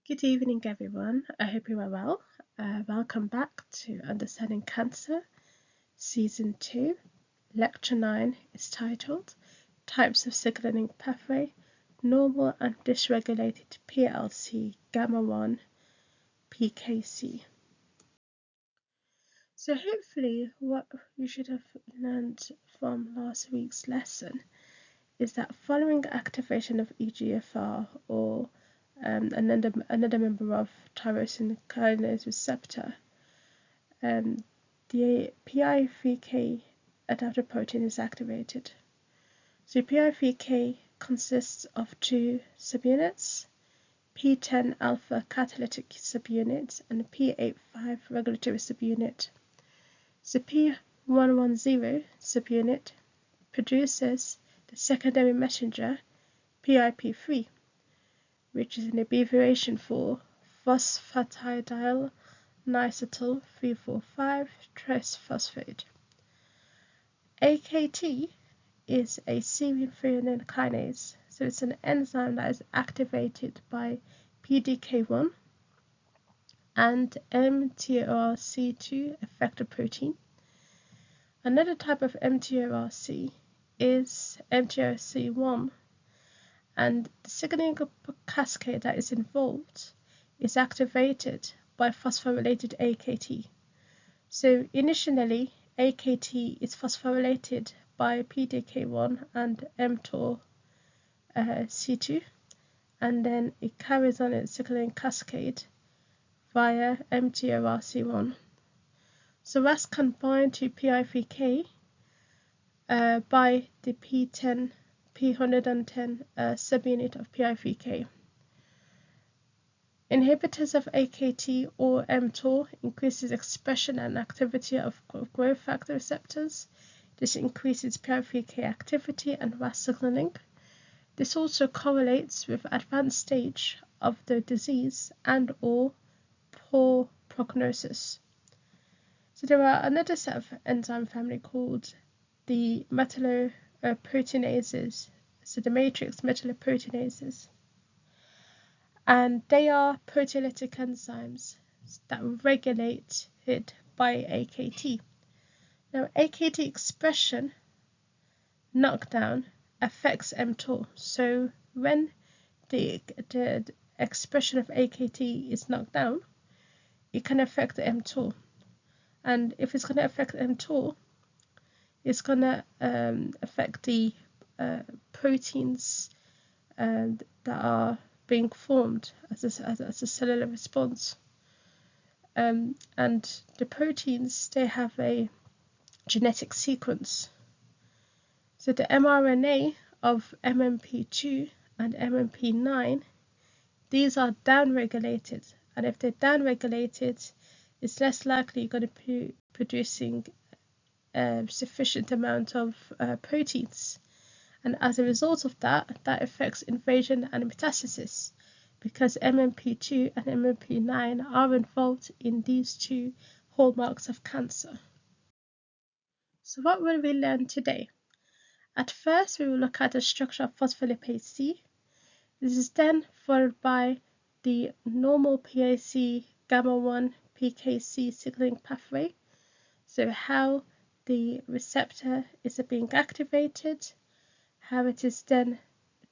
Good evening, everyone. I hope you are well. Welcome back to Understanding Cancer, Season 2. Lecture 9 is titled Types of Signaling Pathway, Normal and Dysregulated PLC Gamma 1 PKC. So hopefully what you should have learned from last week's lesson is that following activation of EGFR or another member of tyrosine kinase receptor, the PI3K adaptive protein is activated. So PI3K consists of two subunits, P10 alpha catalytic subunit and P85 regulatory subunit. The P110 subunit produces the secondary messenger PIP3, which is an abbreviation for phosphatidyl isotyl 3,4,5 trisphosphate. AKT is a serine threonine kinase, so it's an enzyme that is activated by PDK1 and mTORC2 effector protein. Another type of mTORC is mTORC1, and the signaling cascade that is involved is activated by phosphorylated AKT. So initially, AKT is phosphorylated by PDK1 and mTORC2, and then it carries on its signaling cascade via mTORC1. So RAS can bind to PI3K by the P110 subunit of PI3K. Inhibitors of AKT or mTOR increases expression and activity of growth factor receptors. This increases PI3K activity and RAS signaling. This also correlates with advanced stage of the disease and or poor prognosis. So there are another set of enzyme family called the metalloproteinases, so the matrix metalloproteinases, and they are proteolytic enzymes that are regulated by AKT. Now, AKT expression knockdown affects mTOR, so when the expression of AKT is knocked down, it can affect mTOR, and if it's going to affect mTOR, it's going to affect the proteins that are being formed as a cellular response. And the proteins, they have a genetic sequence. So the mRNA of MMP2 and MMP9, these are downregulated, and if they're downregulated, it's less likely you're going to be producing sufficient amount of proteins, and as a result of that affects invasion and metastasis, because MMP2 and MMP9 are involved in these two hallmarks of cancer. So what will we learn today? At first, we will look at the structure of phospholipase C. This is then followed by the normal PAC gamma 1 PKC signaling pathway, so how the receptor is being activated, how it is then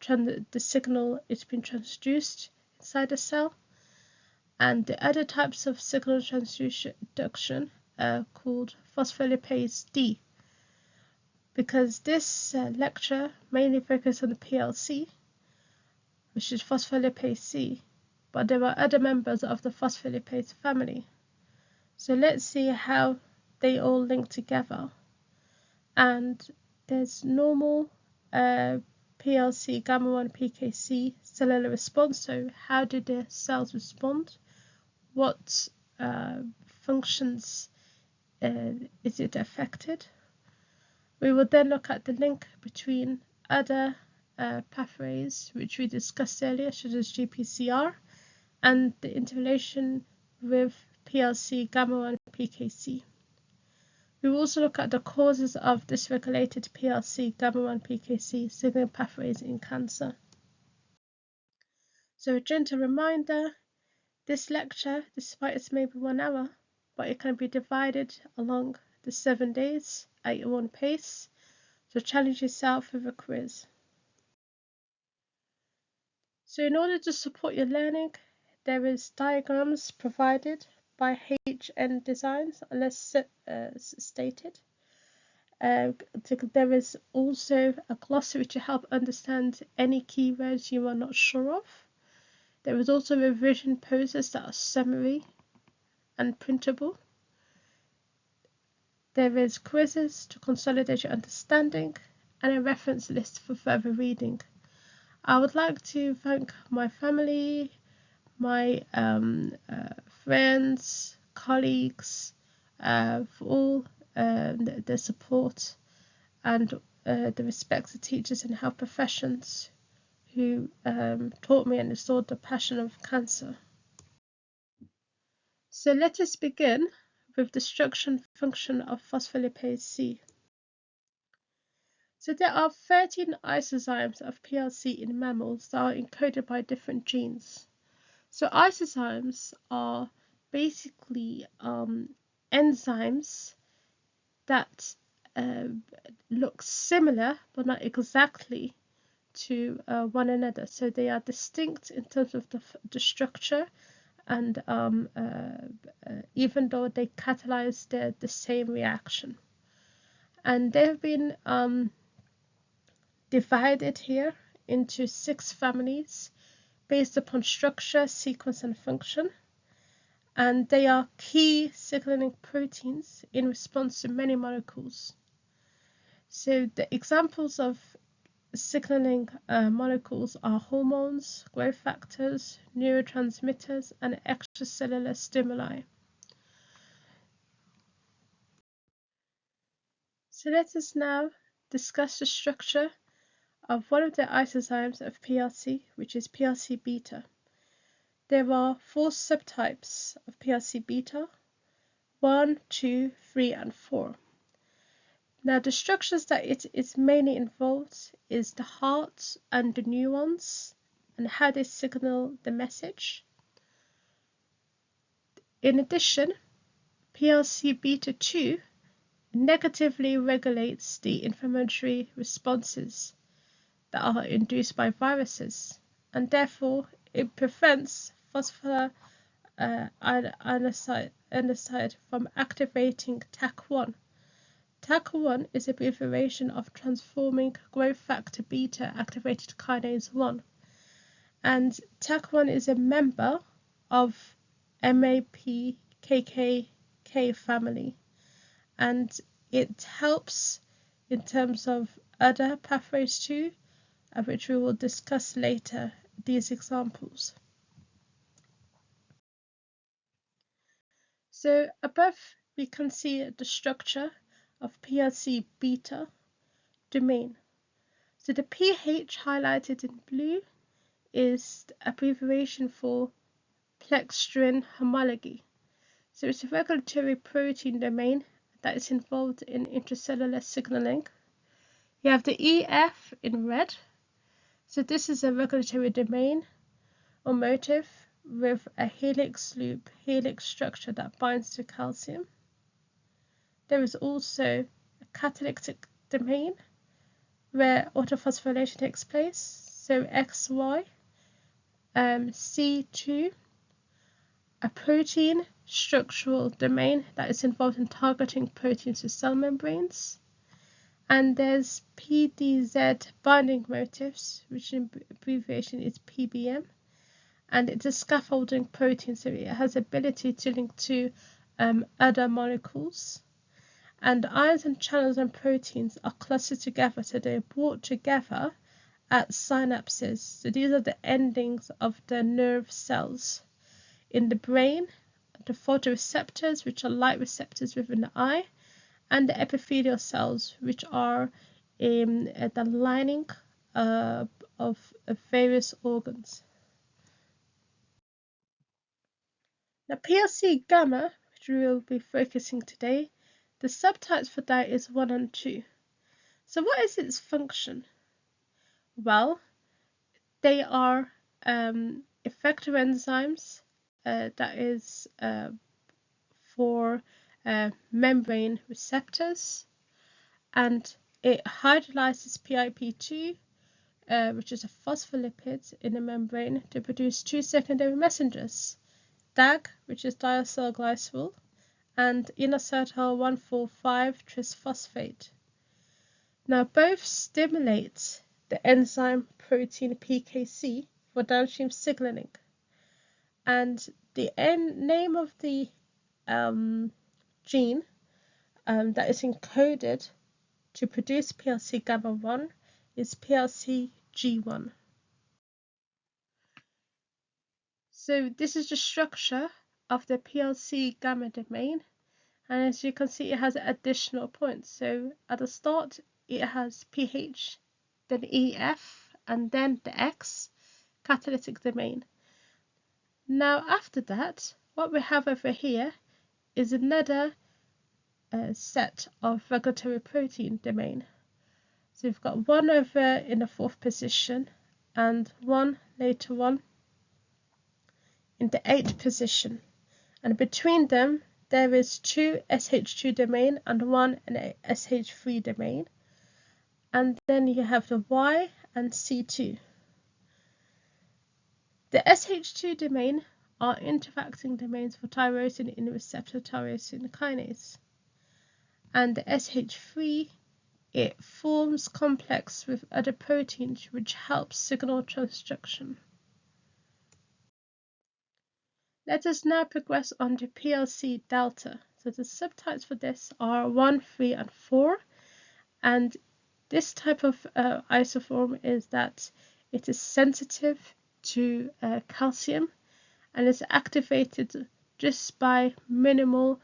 the signal is being transduced inside the cell, and the other types of signal transduction are called phospholipase D. Because this lecture mainly focuses on the PLC, which is phospholipase C, but there are other members of the phospholipase family. So let's see how they all link together. And there's normal PLC gamma 1 PKC cellular response. So how do the cells respond? What functions is it affected? We will then look at the link between other pathways which we discussed earlier, such as GPCR, and the interrelation with PLC gamma 1 PKC. We will also look at the causes of dysregulated PLC gamma 1 PKC signaling pathways in cancer. So a gentle reminder, This lecture, despite it's maybe 1 hour, but it can be divided along the 7 days at your own pace, so challenge yourself with a quiz. So in order to support your learning, there is diagrams provided by HN Designs, unless stated. There is also a glossary to help understand any keywords you are not sure of. There is also revision posters that are summary and printable. There is quizzes to consolidate your understanding and a reference list for further reading. I would like to thank my family, my friends, colleagues for all the support and the respected teachers and health professions who taught me and installed the passion of cancer. So let us begin with the structure and function of phospholipase C. So there are 13 isozymes of PLC in mammals that are encoded by different genes. So isozymes are basically enzymes that look similar but not exactly to one another. So they are distinct in terms of the structure, and even though they catalyze the same reaction. And they've been divided here into 6 families based upon structure, sequence, and function. And they are key signaling proteins in response to many molecules. So the examples of signaling molecules are hormones, growth factors, neurotransmitters, and extracellular stimuli. So let us now discuss the structure of one of the isozymes of PLC, which is PLC beta. There are 4 subtypes of PLC beta: 1, 2, 3, and 4. Now the structures that it is mainly involved is the heart and the neurons and how they signal the message. In addition, PLC beta 2 negatively regulates the inflammatory responses that are induced by viruses, and therefore it prevents phosphorylanocyte from activating TAC1. TAC1 is an abbreviation of transforming growth factor beta activated kinase 1, and TAC1 is a member of MAPKK family, and it helps in terms of other pathways too, which we will discuss later, these examples. So above we can see the structure of PLC beta domain. So the pH highlighted in blue is the abbreviation for plextrin homology. So it's a regulatory protein domain that is involved in intracellular signaling. You have the EF in red. So this is a regulatory domain or motif with a helix loop helix structure that binds to calcium. There is also a catalytic domain where autophosphorylation takes place. So XY, C2, a protein structural domain that is involved in targeting proteins to cell membranes. And there's PDZ binding motifs, which in abbreviation is PBM, and it's a scaffolding protein, so it has ability to link to other molecules. And ions and channels and proteins are clustered together, so they're brought together at synapses. So these are the endings of the nerve cells. In the brain, the photoreceptors, which are light receptors within the eye, and the epithelial cells, which are the lining of various organs. Now PLC gamma, which we will be focusing today, the subtypes for that is 1 and 2. So what is its function? Well, they are effector enzymes that is for membrane receptors, and it hydrolyzes PIP2, which is a phospholipid in the membrane, to produce two secondary messengers, DAG, which is diacylglycerol, and inositol 1,4,5 trisphosphate. Now, both stimulate the enzyme protein PKC for downstream signaling, and the name of the gene that is encoded to produce PLC gamma 1 is PLC G1. So this is the structure of the PLC gamma domain, and as you can see, it has additional points. So at the start it has PH, then EF, and then the X catalytic domain. Now after that, what we have over here is another set of regulatory protein domain. So we've got one over in the 4th position and one later on in the 8th position, and between them there is two SH2 domain and one SH3 domain, and then you have the Y and C2. The SH2 domain are interacting domains for tyrosine in receptor tyrosine kinase, and the SH3, it forms complex with other proteins which helps signal transduction. Let us now progress on to PLC delta. So the subtypes for this are 1, 3, and 4, and this type of isoform is that it is sensitive to calcium and is activated just by minimal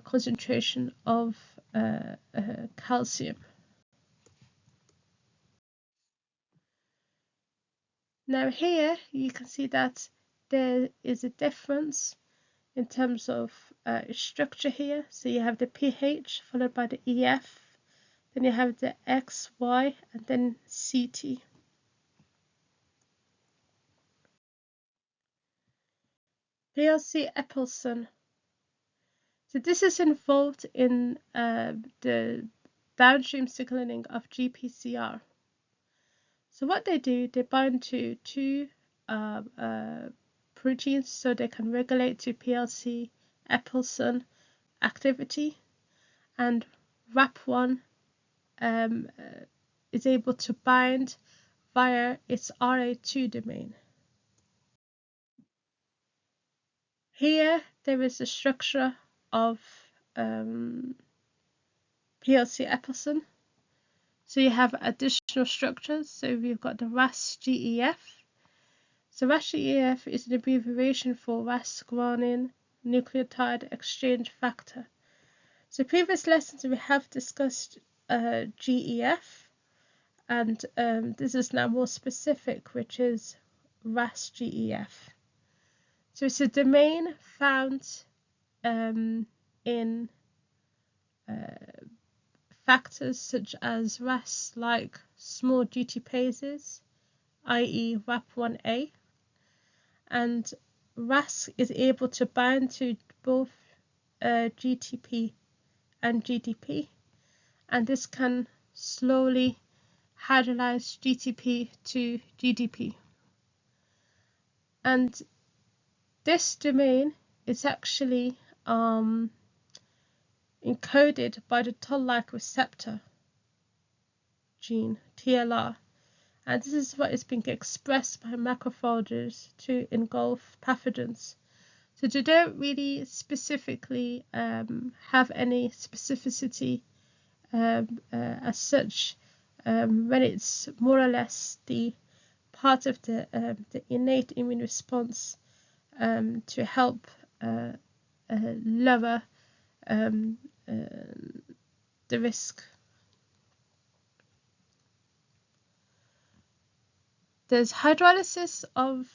concentration of calcium. Now here you can see that there is a difference in terms of structure here. So you have the PH followed by the EF, then you have the X, Y, and then CT. PLC Epsilon. So this is involved in the downstream signaling of GPCR. So what they do, they bind to two proteins so they can regulate to PLC Epsilon activity, and RAP1 is able to bind via its RA2 domain. Here there is a structure of PLC Epsilon. So you have additional structures. So we've got the RAS-GEF. So RAS-GEF is an abbreviation for Ras-guanine nucleotide exchange factor. So previous lessons we have discussed GEF, and this is now more specific, which is RAS-GEF. So it's a domain found in factors such as RAS, like small GTPases, i.e. RAP1A, and RAS is able to bind to both GTP and GDP, and this can slowly hydrolyze GTP to GDP. And this domain is actually encoded by the toll-like receptor gene, TLR, and this is what is being expressed by macrophages to engulf pathogens. So they don't really specifically have any specificity as such, when it's more or less the part of the innate immune response to help lower the risk. There's hydrolysis of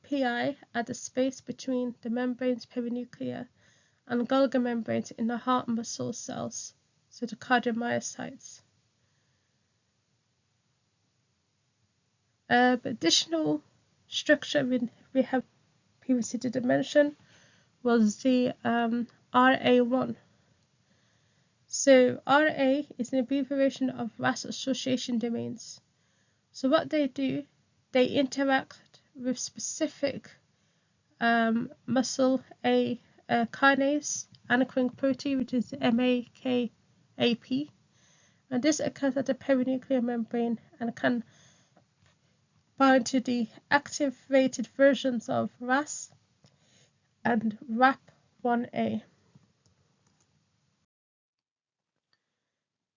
PI at the space between the membranes perinuclear and Golgi membranes in the heart muscle cells, so the cardiomyocytes. Additional structure we have previously didn't mention was the RA1. So RA is an abbreviation of RAS association domains. So what they do, they interact with specific muscle A kinase anchoring protein, which is MAKAP, and this occurs at the perinuclear membrane and can bind to the activated versions of RAS and RAP1A.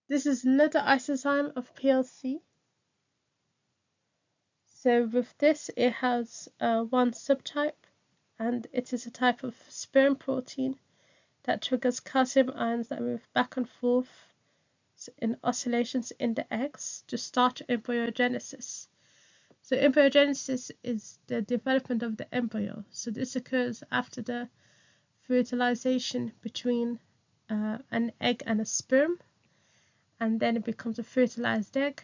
This is another isozyme of PLC. So with this, it has one subtype, and it is a type of sperm protein that triggers calcium ions that move back and forth in oscillations in the eggs to start embryogenesis. So embryogenesis is the development of the embryo. So this occurs after the fertilization between an egg and a sperm, and then it becomes a fertilized egg,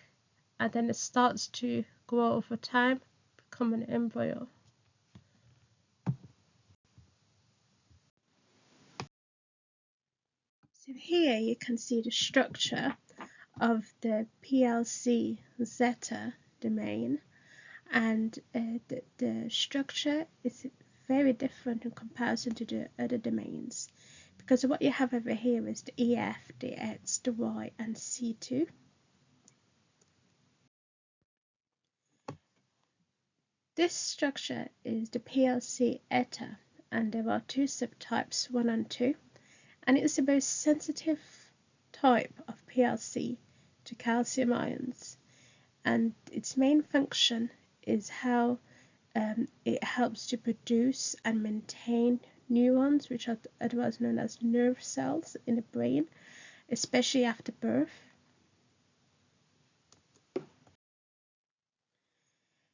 and then it starts to grow over time, become an embryo. So here you can see the structure of the PLC zeta domain, and the structure is very different in comparison to the other domains, because what you have over here is the EF, the X, the Y, and C2. This structure is the PLC eta, and there are two subtypes, 1 and 2, and it's the most sensitive type of PLC to calcium ions, and its main function is how it helps to produce and maintain neurons, which are otherwise known as nerve cells in the brain, especially after birth.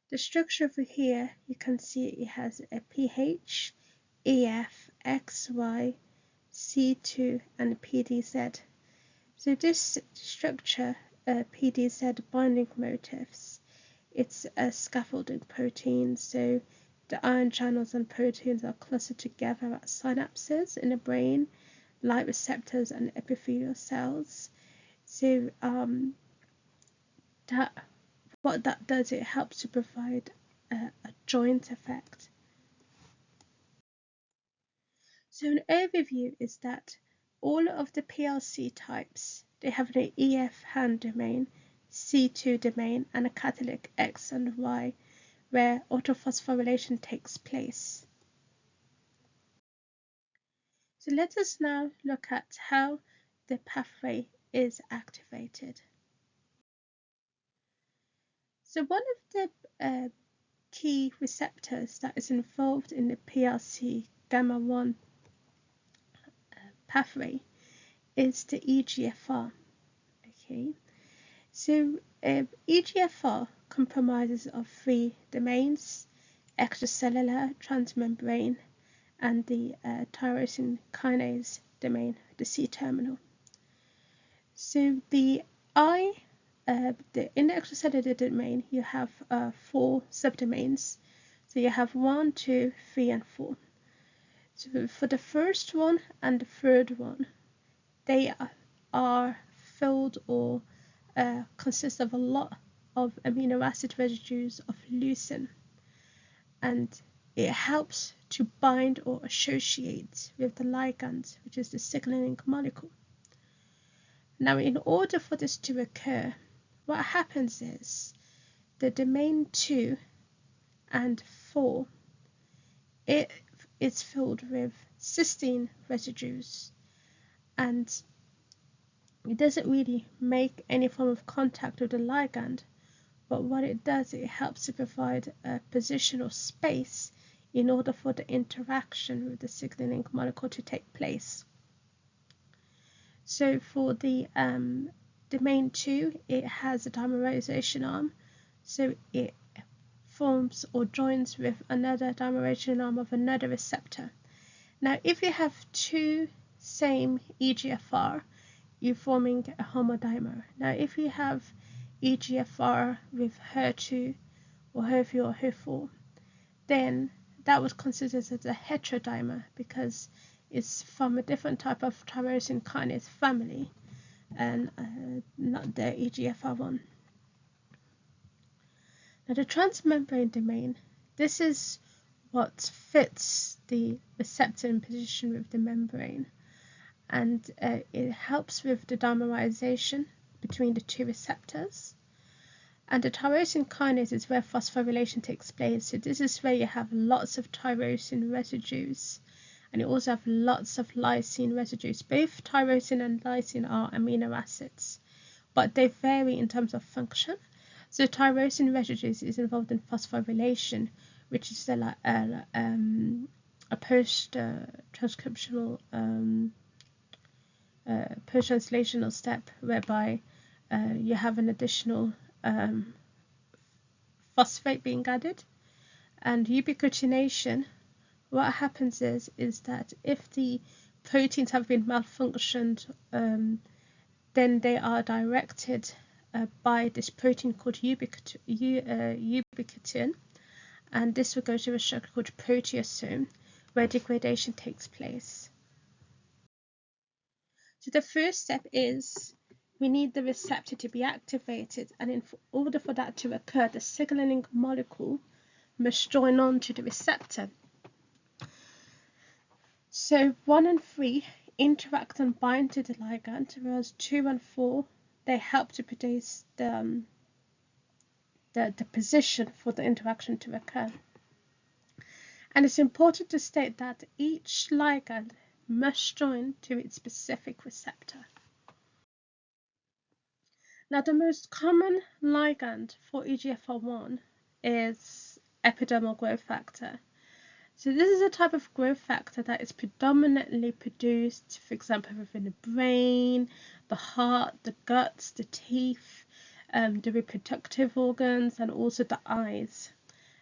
The structure over here, you can see it has a pH, EF, XY, C2, and PDZ. So this structure, PDZ binding motifs, it's a scaffolding protein, so the ion channels and proteins are clustered together at synapses in the brain, light receptors and epithelial cells. So what that does, it helps to provide a joint effect. So an overview is that all of the PLC types, they have an EF hand domain, C2 domain, and a catalytic X and Y, where autophosphorylation takes place. So let us now look at how the pathway is activated. So one of the key receptors that is involved in the PLC gamma 1 pathway is the EGFR. Okay, so EGFR comprises of 3 domains: extracellular, transmembrane, and the tyrosine kinase domain, the C-terminal. So in the extracellular domain, you have 4 subdomains. So you have 1, 2, 3, and 4. So for the first one and the third one, they are filled or consist of a lot of amino acid residues of leucine, and it helps to bind or associate with the ligand, which is the signaling molecule. Now, in order for this to occur, what happens is the domain 2 and 4, it is filled with cysteine residues, and it doesn't really make any form of contact with the ligand, but what it does, it helps to provide a position or space in order for the interaction with the signaling molecule to take place. So for the domain 2, it has a dimerization arm, so it forms or joins with another dimerization arm of another receptor. Now, if you have 2 same EGFR, you're forming a homodimer. Now, if you have EGFR with HER2 or HER3 or HER4, then that was considered as a heterodimer because it's from a different type of tyrosine kinase family and not the EGFR one. Now the transmembrane domain, this is what fits the receptor in position with the membrane, and it helps with the dimerization between the two receptors. And the tyrosine kinase is where phosphorylation takes place. So this is where you have lots of tyrosine residues, and you also have lots of lysine residues. Both tyrosine and lysine are amino acids, but they vary in terms of function. So tyrosine residues is involved in phosphorylation, which is a post-transcriptional, post-translational step whereby you have an additional phosphate being added. And ubiquitination, what happens is that if the proteins have been malfunctioned, then they are directed by this protein called ubiquitin, and this will go to a structure called proteasome where degradation takes place. So the first step is we need the receptor to be activated, and in order for that to occur, the signaling molecule must join on to the receptor. So 1 and 3 interact and bind to the ligand, whereas 2 and 4, they help to produce the position for the interaction to occur. And it's important to state that each ligand must join to its specific receptor. Now, the most common ligand for EGFR1 is epidermal growth factor. So this is a type of growth factor that is predominantly produced, for example, within the brain, the heart, the guts, the teeth, the reproductive organs, and also the eyes.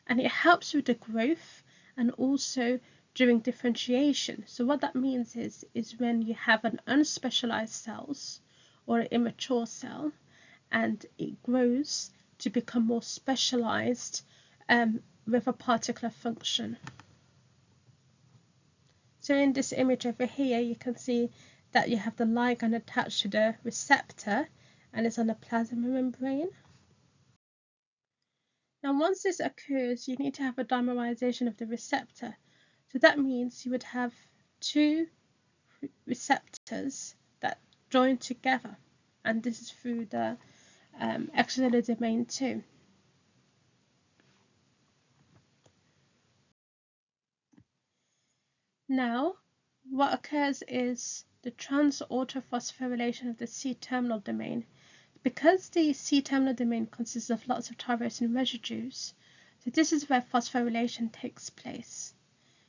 And it helps with the growth and also during differentiation. So what that means is when you have an unspecialized cells or an immature cell, and it grows to become more specialized with a particular function. So in this image over here, you can see that you have the ligand attached to the receptor, and it's on the plasma membrane. Now, once this occurs, you need to have a dimerization of the receptor. So that means you would have two receptors that join together, and this is through the extracellular domain too. Now, what occurs is the trans-autophosphorylation of the C-terminal domain. Because the C-terminal domain consists of lots of tyrosine residues, so this is where phosphorylation takes place.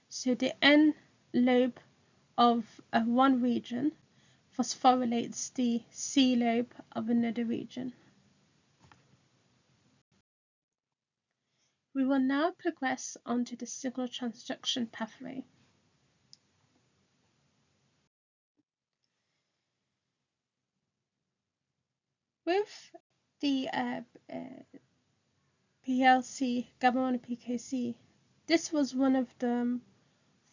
So the N lobe of one region phosphorylates the C lobe of another region. We will now progress onto the signal transduction pathway. With the PLC, gamma-1 and PKC, this was one of the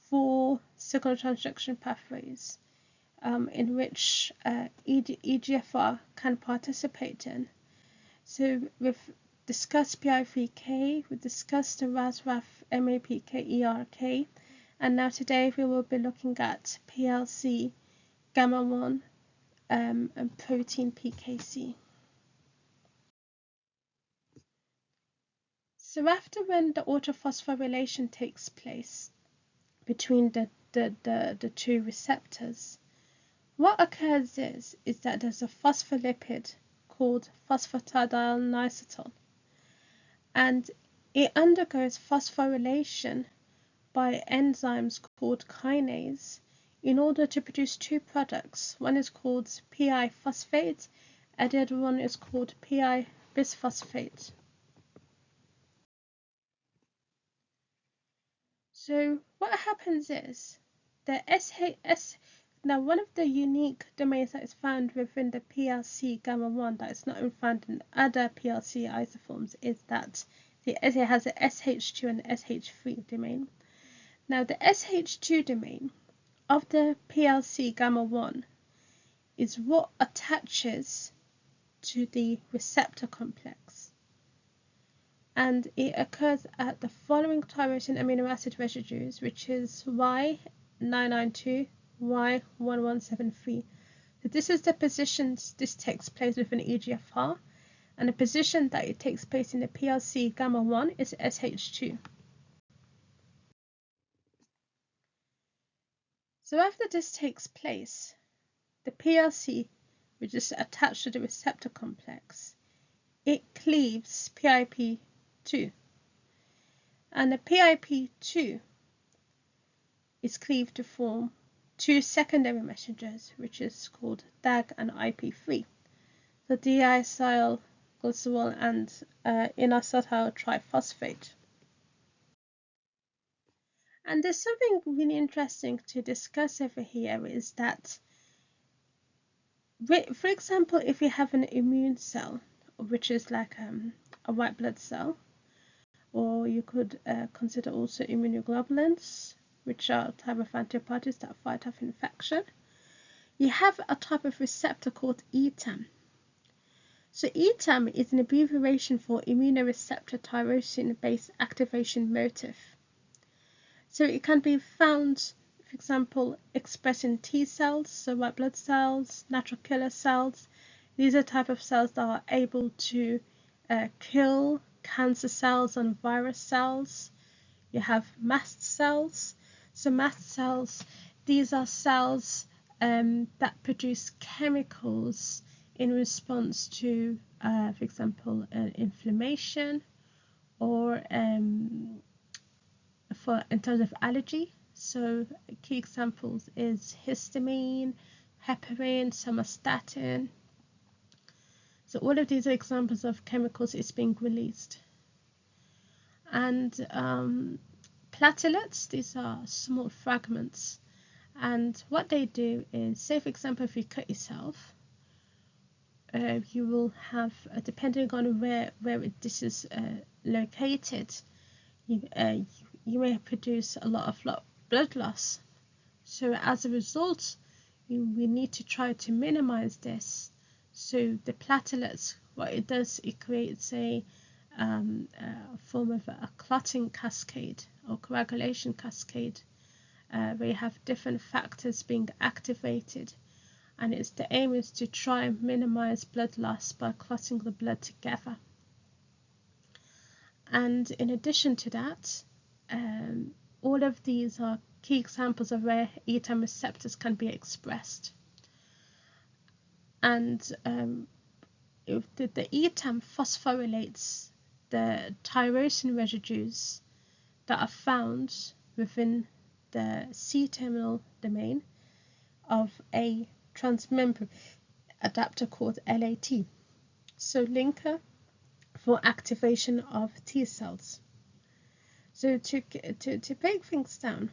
4 signal transduction pathways in which EGFR can participate in. So we've discussed PI3K, we've discussed the RAS-RAF MAPK ERK, and now today we will be looking at PLC, gamma-1, and protein PKC. So after when the autophosphorylation takes place between the two receptors, what occurs is that there's a phospholipid called phosphatidylnycetol, and it undergoes phosphorylation by enzymes called kinase in order to produce 2 products. One is called PI phosphate and the other one is called PI bisphosphate. So what happens is the now one of the unique domains that is found within the PLC gamma-1 that is not found in other PLC isoforms is that it has a SH2 and SH3 domain. Now the SH2 domain of the PLC gamma 1 is what attaches to the receptor complex, and it occurs at the following tyrosine amino acid residues, which is Y992, Y1173. So this is the positions this takes place within EGFR, and the position that it takes place in the PLC gamma 1 is SH2. So after this takes place, the PLC, which is attached to the receptor complex, it cleaves PIP2, and the PIP2 is cleaved to form two secondary messengers, which is called DAG and IP3, the diacyl glycerol and inositol triphosphate. And there's something really interesting to discuss over here, is that, for example, if you have an immune cell, which is like a white blood cell, or you could consider also immunoglobulins, which are a type of antibodies that fight off infection, you have a type of receptor called ETAM. So ETAM is an abbreviation for immunoreceptor tyrosine-based activation motif. So it can be found, for example, expressed in T cells, so white blood cells, natural killer cells. These are type of cells that are able to kill cancer cells and virus cells. You have mast cells. So mast cells, these are cells that produce chemicals in response to, for example, inflammation, or in terms of allergy. So key examples is histamine, heparin, somatostatin. So all of these are examples of chemicals is being released. And platelets, these are small fragments, and what they do is, say for example, if you cut yourself, you will have, depending on where this is located, you may produce a lot of blood loss. So as a result, we need to try to minimize this. So the platelets, what it does, it creates a form of a clotting cascade or coagulation cascade, where you have different factors being activated, and the aim is to try and minimize blood loss by clotting the blood together. And in addition to that, all of these are key examples of where ETAM receptors can be expressed. And if the ETAM phosphorylates the tyrosine residues that are found within the C-terminal domain of a transmembrane adapter called LAT, so linker for activation of T cells. So to break things down,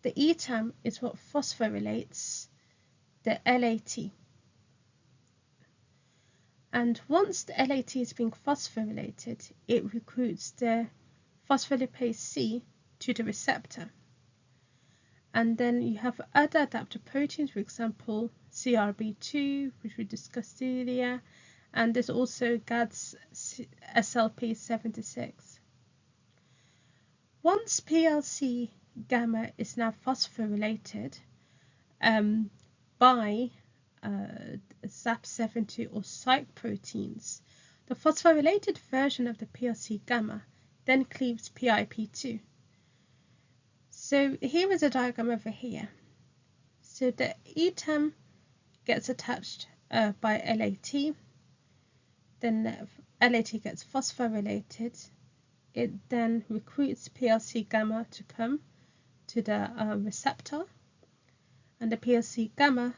the ETAM is what phosphorylates the LAT. And once the LAT is being phosphorylated, it recruits the phospholipase C to the receptor. And then you have other adapter proteins, for example, CRB2, which we discussed earlier, and there's also GAD's SLP76. Once PLC gamma is now phosphorylated by ZAP70 or psych proteins, the phosphorylated version of the PLC gamma then cleaves PIP2. So here is a diagram over here. So the ETAM gets attached by LAT, then LAT gets phosphorylated. It then recruits PLC gamma to come to the receptor, and the PLC gamma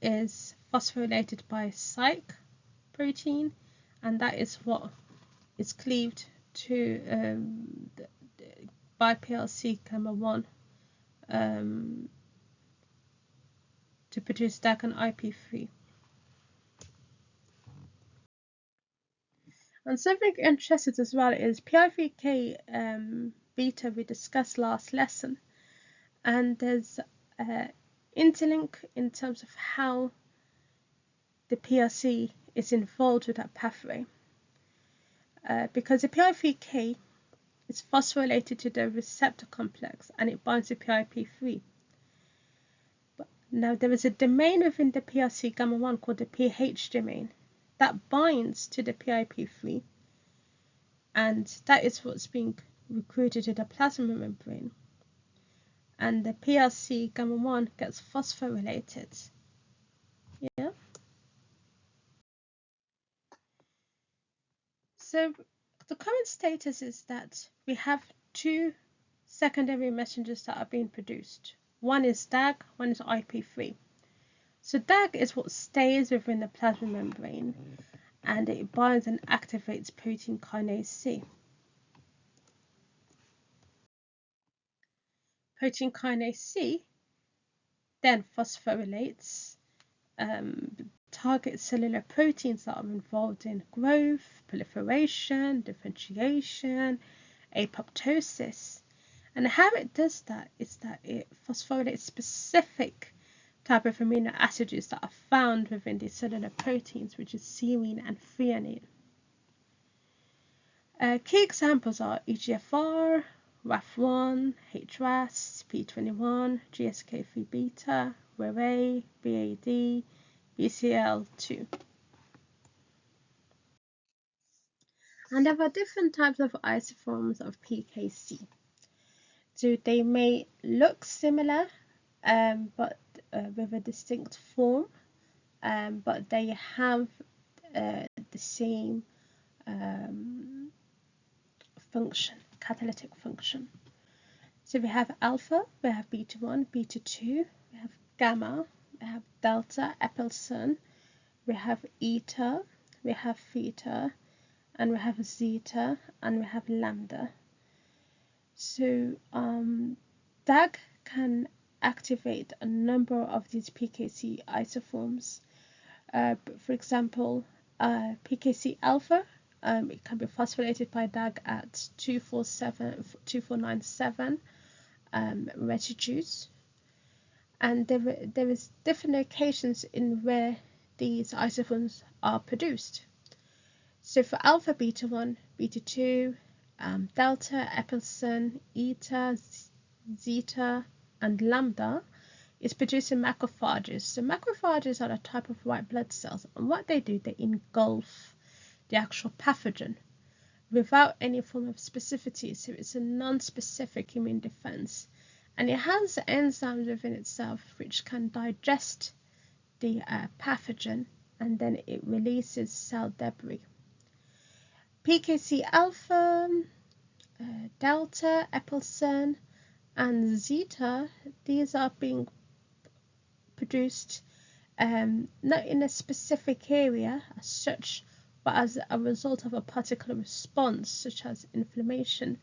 is phosphorylated by psych protein, and that is what is cleaved to by PLC gamma 1 to produce DAC and IP3. And something interesting as well is PI3K beta we discussed last lesson. And there's interlink in terms of how the PLC is involved with that pathway. Because the PI3K is phosphorylated to the receptor complex and it binds to PIP3. Now there is a domain within the PLC gamma 1 called the PH domain that binds to the PIP3, and that is what's being recruited to the plasma membrane. And the PLC gamma 1 gets phosphorylated. Yeah. So the current status is that we have two secondary messengers that are being produced. One is DAG, one is IP3. So DAG is what stays within the plasma membrane, and it binds and activates protein kinase C. Protein kinase C then phosphorylates target cellular proteins that are involved in growth, proliferation, differentiation, apoptosis. And how it does that is that it phosphorylates specific type of amino acids that are found within the cellular proteins, which is serine and threonine. Key examples are EGFR, RAF1, HRAS, P21, GSK3 beta, RAA, BAD, BCL2. And there are different types of isoforms of PKC. So they may look similar, but with a distinct form, but they have the same function, catalytic function. So we have alpha, we have beta 1, beta 2, we have gamma, we have delta, epsilon, we have eta, we have theta, and we have zeta, and we have lambda. So DAG can activate a number of these PKC isoforms. For example, PKC alpha, it can be phosphorylated by DAG at 2497 residues. And there is different locations in where these isoforms are produced. So for alpha, beta 1, beta 2, delta, epsilon, eta, zeta, and lambda is produced in macrophages. So macrophages are a type of white blood cells, and what they do, they engulf the actual pathogen without any form of specificity. So it's a non-specific immune defense, and it has enzymes within itself which can digest the pathogen, and then it releases cell debris. PKC alpha, delta, epsilon, and zeta, these are being produced not in a specific area as such, but as a result of a particular response, such as inflammation,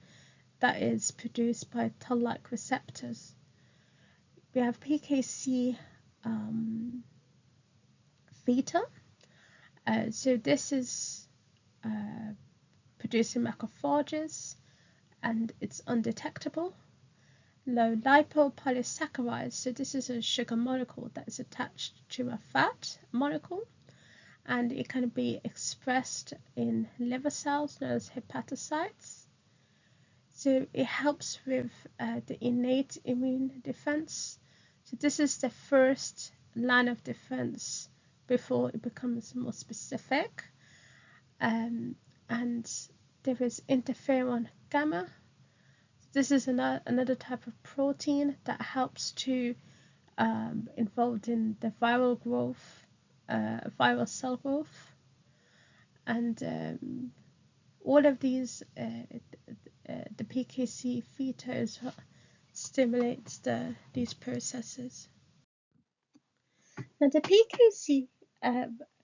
that is produced by toll-like receptors. We have PKC theta. So this is produced in macrophages, and it's undetectable. Low lipopolysaccharides, so this is a sugar molecule that is attached to a fat molecule, and it can be expressed in liver cells known as hepatocytes. So it helps with the innate immune defense. So this is the first line of defense before it becomes more specific. And there is interferon gamma. This is another type of protein that helps to involved in the viral growth, viral cell growth, and all of these, the PKC theta stimulates these processes. Now the PKC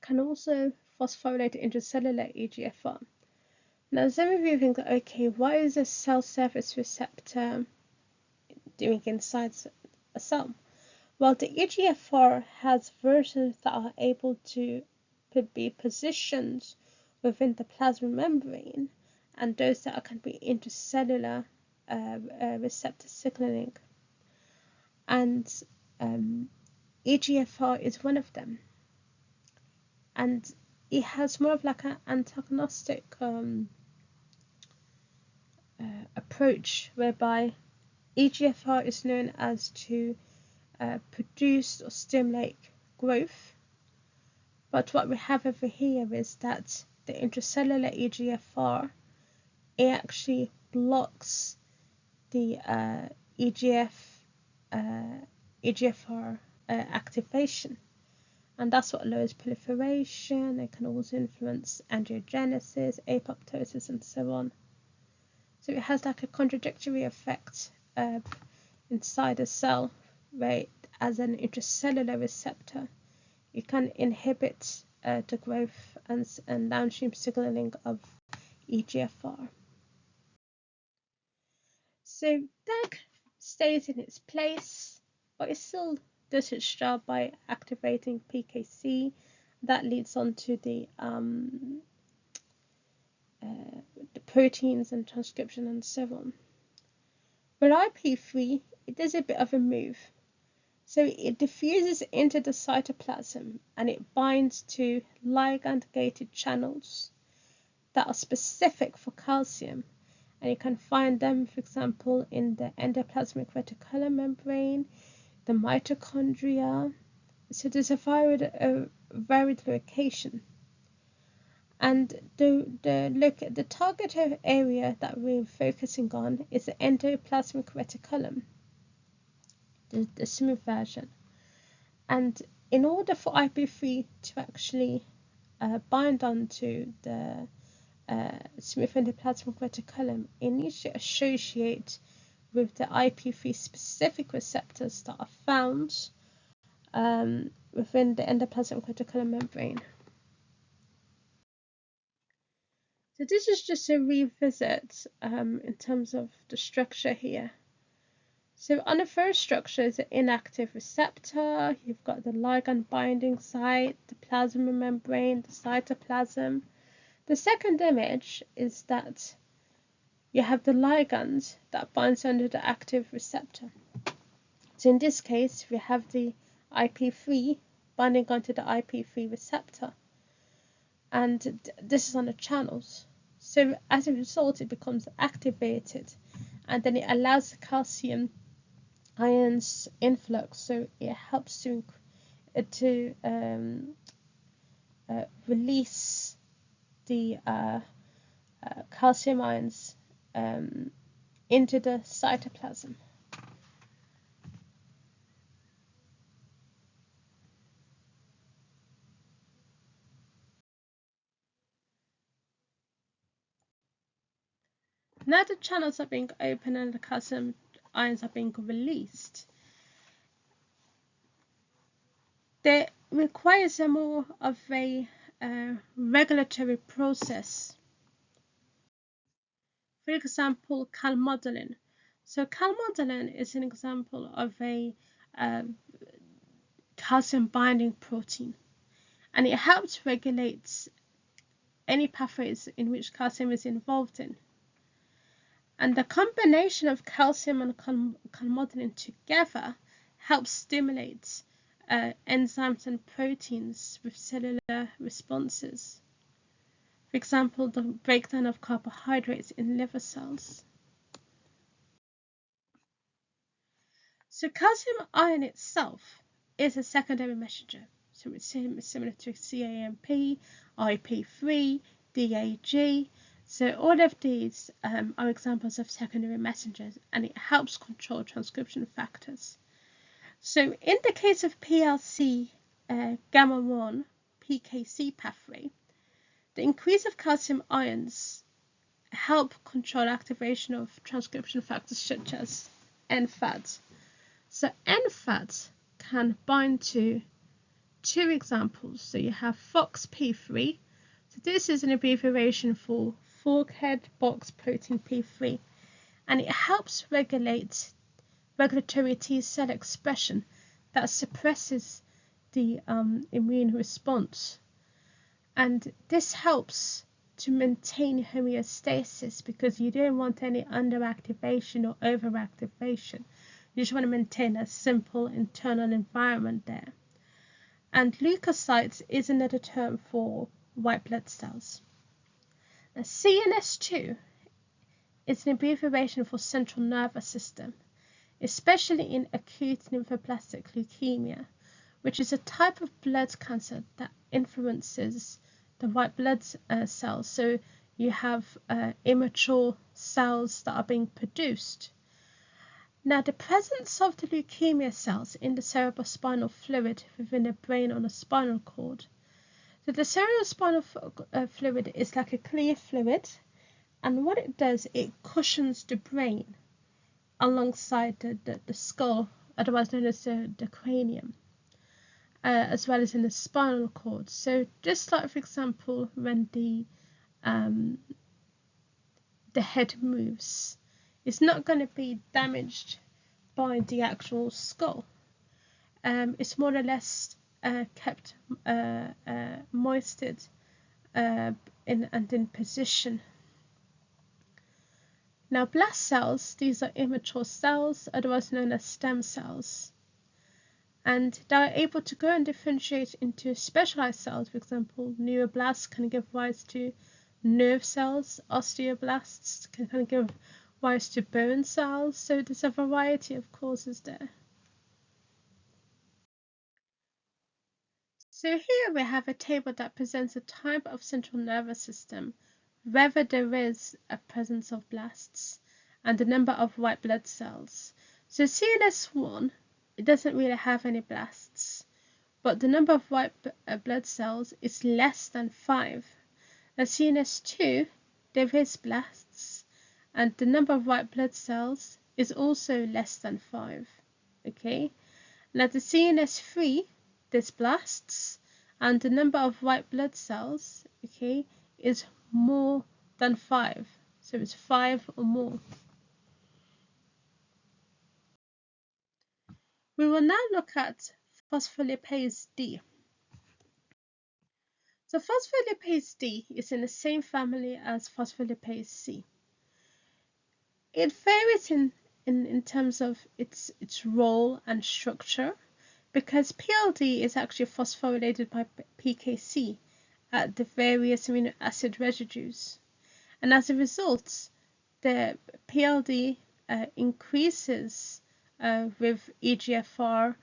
can also phosphorylate intracellular EGFR. Now some of you think, okay, what is a cell surface receptor doing inside a cell? Well, the EGFR has versions that are able to be positioned within the plasma membrane, and those that can be intracellular receptor signaling. and EGFR is one of them, and it has more of like an antagonistic approach, whereby EGFR is known as to produce or stimulate growth, but what we have over here is that the intracellular EGFR, it actually blocks the EGFR activation, and that's what lowers proliferation. It can also influence angiogenesis, apoptosis, and so on. So it has like a contradictory effect inside a cell, right? As an intracellular receptor, it can inhibit the growth and downstream signaling of EGFR. So that stays in its place, but it still does its job by activating PKC. That leads on to the proteins and transcription and so on. But IP3, it does a bit of a move. So it diffuses into the cytoplasm and it binds to ligand-gated channels that are specific for calcium. And you can find them, for example, in the endoplasmic reticulum membrane, the mitochondria. So there's a varied location. And the target area that we're focusing on is the endoplasmic reticulum, the smooth version. And in order for IP3 to actually bind onto the smooth endoplasmic reticulum, it needs to associate with the IP3 specific receptors that are found within the endoplasmic reticulum membrane. So this is just a revisit in terms of the structure here. So on the first structure is an inactive receptor. You've got the ligand binding site, the plasma membrane, the cytoplasm. The second image is that you have the ligand that binds under the active receptor. So in this case, we have the IP3 binding onto the IP3 receptor. And this is on the channels. So as a result, it becomes activated, and then it allows the calcium ions influx. So it helps to release the calcium ions into the cytoplasm. Now the channels are being opened and the calcium ions are being released, there requires a more of a regulatory process. For example, calmodulin. So calmodulin is an example of a calcium binding protein, and it helps regulate any pathways in which calcium is involved in. And the combination of calcium and calmodulin together helps stimulate enzymes and proteins with cellular responses. For example, the breakdown of carbohydrates in liver cells. So calcium ion itself is a secondary messenger. So it's similar to CAMP, IP3, DAG. So all of these are examples of secondary messengers, and it helps control transcription factors. So in the case of PLC gamma-1 PKC pathway, the increase of calcium ions help control activation of transcription factors such as NFAD. So NFAD can bind to two examples. So you have FOXP3. So this is an abbreviation for forkhead box protein P3, and it helps regulate regulatory T cell expression that suppresses the immune response. And this helps to maintain homeostasis because you don't want any underactivation or overactivation. You just want to maintain a simple internal environment there. And leukocytes is another term for white blood cells. Now, CNS2 is an abbreviation for central nervous system, especially in acute lymphoblastic leukemia, which is a type of blood cancer that influences the white blood cells. So you have immature cells that are being produced. Now, the presence of the leukemia cells in the cerebrospinal fluid within the brain on the spinal cord. So the cerebrospinal fluid is like a clear fluid, and what it does, it cushions the brain alongside the skull, otherwise known as the cranium, as well as in the spinal cord. So just like, for example, when the head moves, it's not going to be damaged by the actual skull. It's more or less kept moisted in position. Now, blast cells, these are immature cells, otherwise known as stem cells. And they are able to go and differentiate into specialized cells. For example, neuroblasts can give rise to nerve cells, osteoblasts can kind of give rise to bone cells. So there's a variety of causes there. So here we have a table that presents a type of central nervous system, whether there is a presence of blasts, and the number of white blood cells. So CNS1, it doesn't really have any blasts, but the number of white blood cells is less than 5. Now CNS2, there is blasts, and the number of white blood cells is also less than 5. Okay. Now the CNS3, there's blasts, and the number of white blood cells, okay, is more than 5. So it's 5 or more. We will now look at phospholipase D. So phospholipase D is in the same family as phospholipase C. It varies in terms of its role and structure, because PLD is actually phosphorylated by PKC at the various amino acid residues. And as a result, the PLD increases with EGFR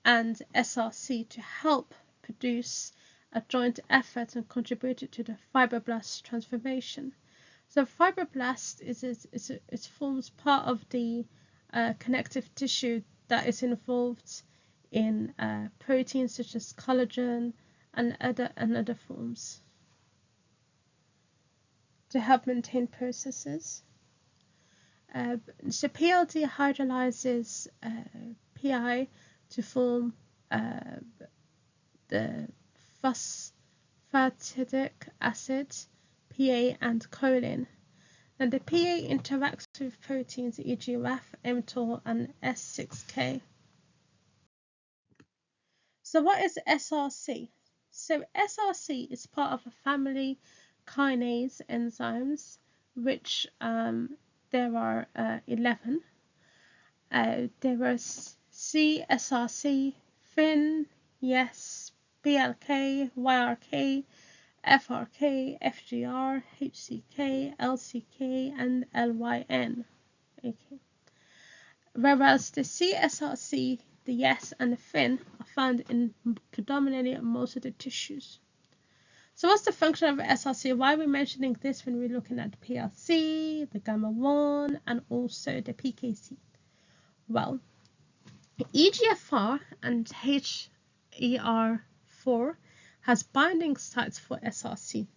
and SRC to help produce a joint effort and contribute to the fibroblast transformation. So fibroblast it forms part of the connective tissue that is involved in proteins such as collagen and other forms to help maintain processes. So PLD hydrolyzes PI to form the phosphatidic acid, PA, and choline. And the PA interacts with proteins e.g. RAF, mTOR, and S6K. So what is SRC? So SRC is part of a family kinase enzymes, which there are 11. There are CSRC, FIN, YES, BLK, YRK, FRK, FGR, HCK, LCK, and LYN. Okay. Whereas the CSRC, the YES, and the FIN are found in predominantly most of the tissues. So what's the function of SRC? Why are we mentioning this when we're looking at the PLC, the gamma-1, and also the PKC? Well, EGFR and HER4 has binding sites for SRC.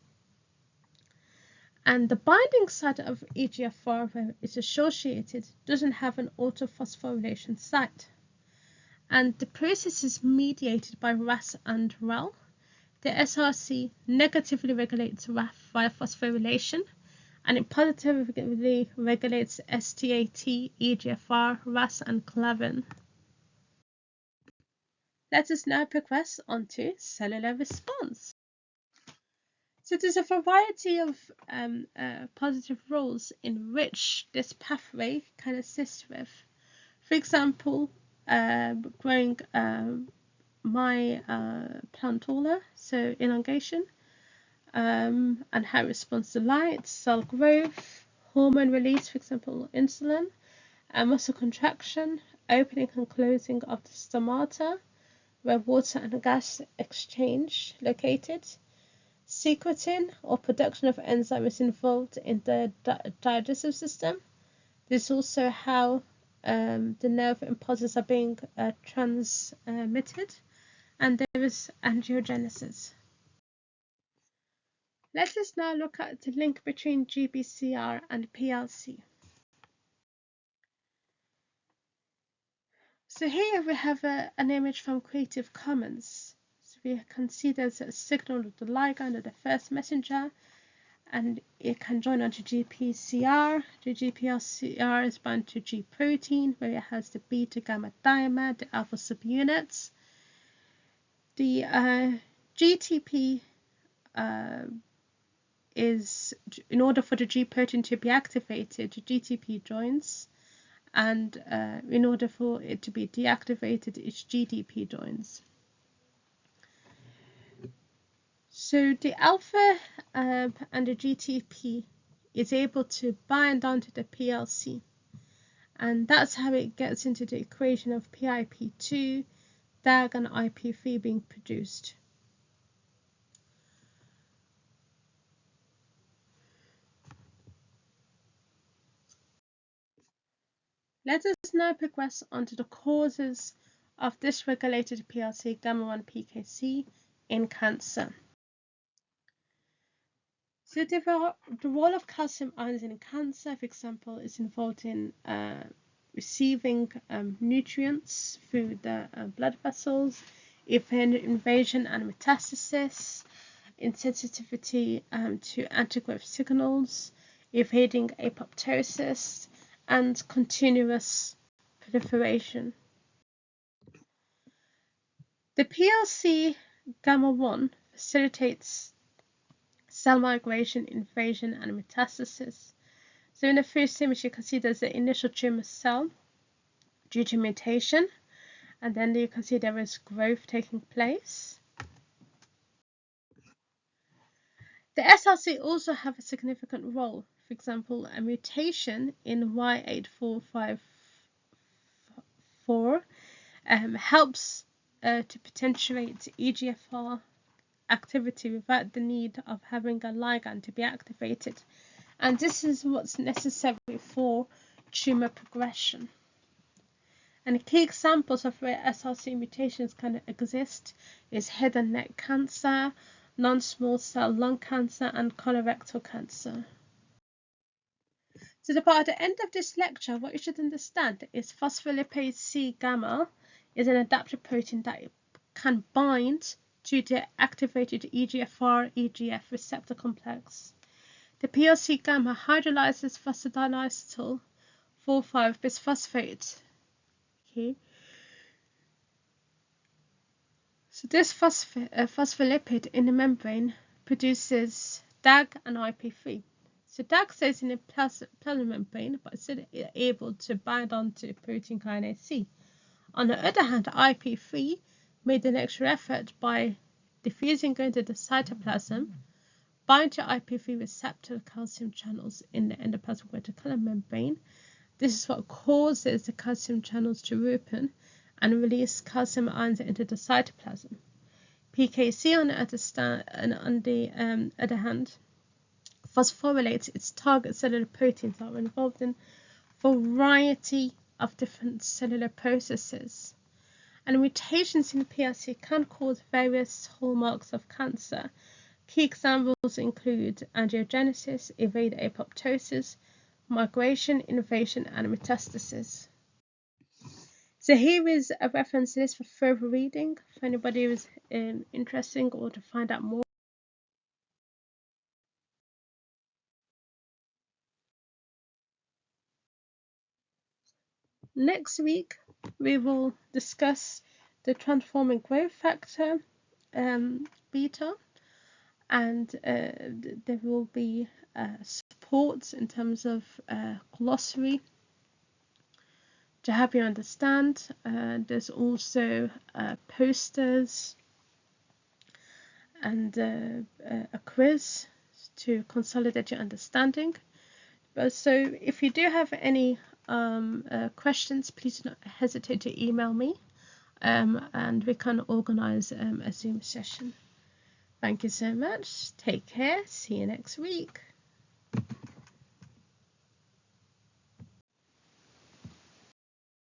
And the binding site of EGFR, where it's associated, doesn't have an autophosphorylation site. And the process is mediated by RAS and RAL. The SRC negatively regulates RAF via phosphorylation, and it positively regulates STAT, EGFR, RAS, and clavin. Let us now progress on to cellular response. So there's a variety of positive roles in which this pathway can assist with. For example, growing my plantaula, so elongation, and how it responds to light, cell growth, hormone release, for example, insulin, muscle contraction, opening and closing of the stomata, where water and gas exchange located, secretin or production of enzyme is involved in the digestive system. This is also how the nerve impulses are being transmitted, and there is angiogenesis. Let us now look at the link between GPCR and PLC. So here we have an image from Creative Commons. So we can see there's a signal of the ligand of the first messenger, and it can join onto GPCR. The GPCR is bound to G protein, where it has the beta gamma dimer, the alpha subunits. The GTP is, in order for the G protein to be activated, the GTP joins, and in order for it to be deactivated, its GDP joins. So the alpha and the GTP is able to bind onto the PLC, and that's how it gets into the equation of PIP2, DAG and IP3 being produced. Let us now progress on to the causes of dysregulated PLC gamma-1 PKC in cancer. So the role of calcium ions in cancer, for example, is involved in receiving nutrients through the blood vessels, invasion and metastasis, insensitivity to antigrowth signals, evading apoptosis, and continuous proliferation. The PLC gamma-1 facilitates cell migration, invasion, and metastasis. So in the first image, you can see there's the initial tumor cell due to mutation, and then you can see there is growth taking place. The SRC also have a significant role. For example, a mutation in Y8454 helps to potentiate EGFR activity without the need of having a ligand to be activated, and this is what's necessary for tumor progression. And key examples of where SRC mutations can exist is head and neck cancer, non-small cell lung cancer, and colorectal cancer. So at the end of this lecture, what you should understand is phospholipase C gamma is an adaptive protein that can bind to the activated EGFR-EGF receptor complex. The PLC gamma hydrolyzes phosphodienosyl 4,5-bisphosphate. Okay. So this phospholipid in the membrane produces DAG and IP3. So DAG stays in the plasma membrane, but it's still able to bind onto protein kinase C. On the other hand, IP3 made an extra effort by diffusing into the cytoplasm, bind to IP3 receptor calcium channels in the endoplasmic reticulum membrane. This is what causes the calcium channels to open and release calcium ions into the cytoplasm. PKC, on the other hand, phosphorylates its target cellular proteins that are involved in a variety of different cellular processes. And mutations in the PLC can cause various hallmarks of cancer. Key examples include angiogenesis, evade apoptosis, migration, invasion, and metastasis. So here is a reference list for further reading if anybody is interested or to find out more. Next week, we will discuss the transforming growth factor, beta, and there will be support in terms of glossary to help you understand. There's also posters and a quiz to consolidate your understanding. So if you do have any questions, please do not hesitate to email me, and we can organize a Zoom session. Thank you so much. Take care. See you next week.